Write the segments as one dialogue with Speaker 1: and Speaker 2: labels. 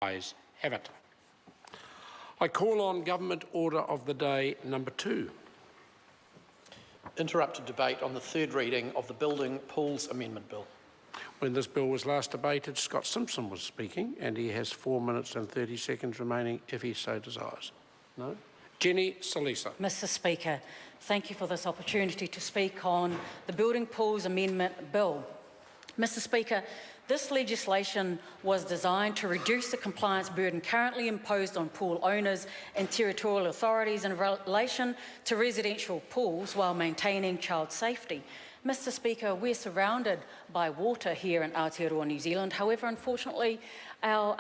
Speaker 1: Ayes have it. I call on Government Order of the Day number 2.
Speaker 2: Interrupted debate on the third reading of the Building Pools Amendment Bill.
Speaker 1: When this bill was last debated, Scott Simpson was speaking, and he has 4 minutes and 30 seconds remaining if he so desires. No? Jenny Salisa.
Speaker 3: Mr Speaker, thank you for this opportunity to speak on the Building Pools Amendment Bill. Mr Speaker, this legislation was designed to reduce the compliance burden currently imposed on pool owners and territorial authorities in relation to residential pools while maintaining child safety. Mr Speaker, we're surrounded by water here in Aotearoa, New Zealand. However, unfortunately, our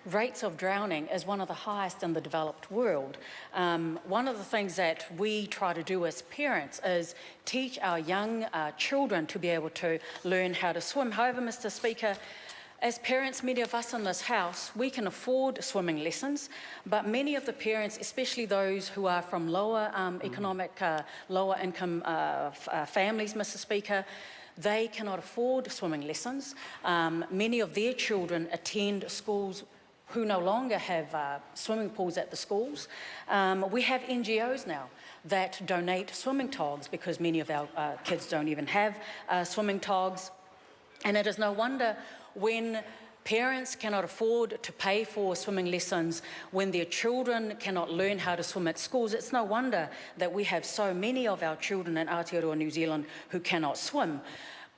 Speaker 3: rates of drowning is one of the highest in the developed world. One of the things that we try to do as parents is teach our young children to be able to learn how to swim. However, Mr Speaker, as parents, many of us in this House, we can afford swimming lessons, but many of the parents, especially those who are from lower lower income families, Mr Speaker, they cannot afford swimming lessons. Many of their children attend schools who no longer have swimming pools at the schools. We have NGOs now that donate swimming togs because many of our kids don't even have swimming togs. And it is no wonder when parents cannot afford to pay for swimming lessons, when their children cannot learn how to swim at schools, it's no wonder that we have so many of our children in Aotearoa, New Zealand who cannot swim.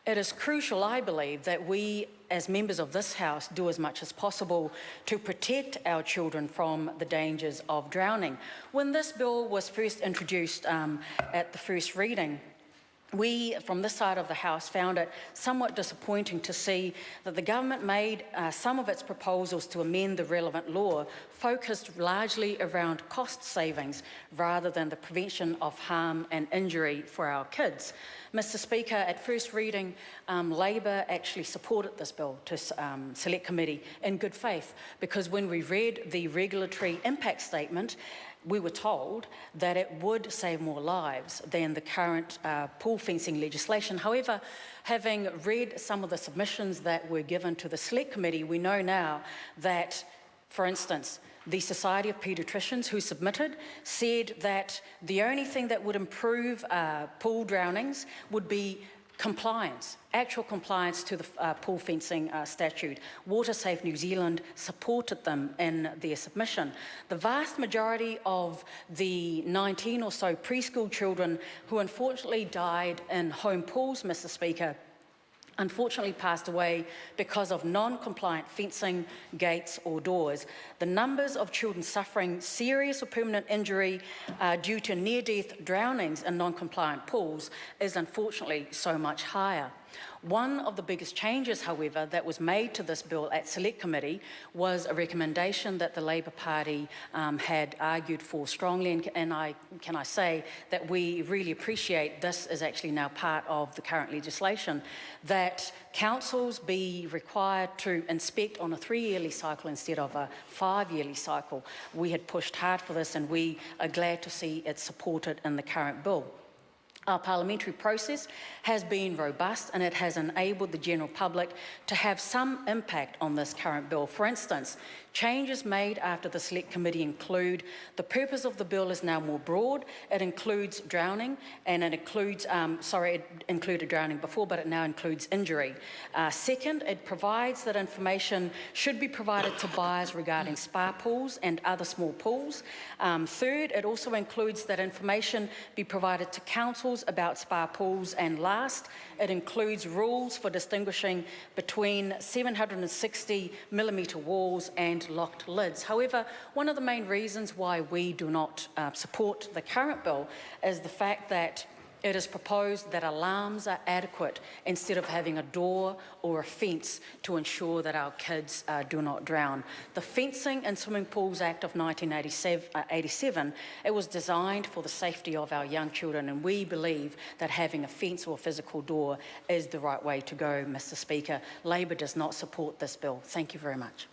Speaker 3: It is crucial, I believe, that we as members of this House do as much as possible to protect our children from the dangers of drowning. When this bill was first introduced at the first reading, we, from this side of the House, found it somewhat disappointing to see that the government made some of its proposals to amend the relevant law focused largely around cost savings rather than the prevention of harm and injury for our kids. Mr Speaker, at first reading, Labor actually supported this bill to Select Committee in good faith, because when we read the regulatory impact statement, we were told that it would save more lives than the current pool fencing legislation. However, having read some of the submissions that were given to the Select Committee, we know now that, for instance, the Society of Paediatricians who submitted said that the only thing that would improve pool drownings would be compliance, actual compliance to the pool fencing statute. WaterSafe New Zealand supported them in their submission. The vast majority of the 19 or so preschool children who unfortunately died in home pools, Mr Speaker, unfortunately passed away because of non-compliant fencing, gates or doors. The numbers of children suffering serious or permanent injury due to near-death drownings in non-compliant pools is unfortunately so much higher. One of the biggest changes, however, that was made to this bill at Select Committee was a recommendation that the Labor Party had argued for strongly, and can I say that we really appreciate this is actually now part of the current legislation, that councils be required to inspect on a 3-yearly cycle instead of a 5-yearly cycle. We had pushed hard for this, and we are glad to see it supported in the current bill. Our parliamentary process has been robust, and it has enabled the general public to have some impact on this current bill. For instance, changes made after the Select Committee include the purpose of the bill is now more broad. It includes drowning, and it includes, it included drowning before, but it now includes injury. Second, it provides that information should be provided to buyers regarding spa pools and other small pools. Third, it also includes that information be provided to councils about spa pools, and last, it includes rules for distinguishing between 760mm walls and locked lids. However, one of the main reasons why we do not support the current bill is the fact that it is proposed that alarms are adequate instead of having a door or a fence to ensure that our kids do not drown. The Fencing and Swimming Pools Act of 1987, it was designed for the safety of our young children, and we believe that having a fence or a physical door is the right way to go, Mr Speaker. Labor does not support this bill. Thank you very much.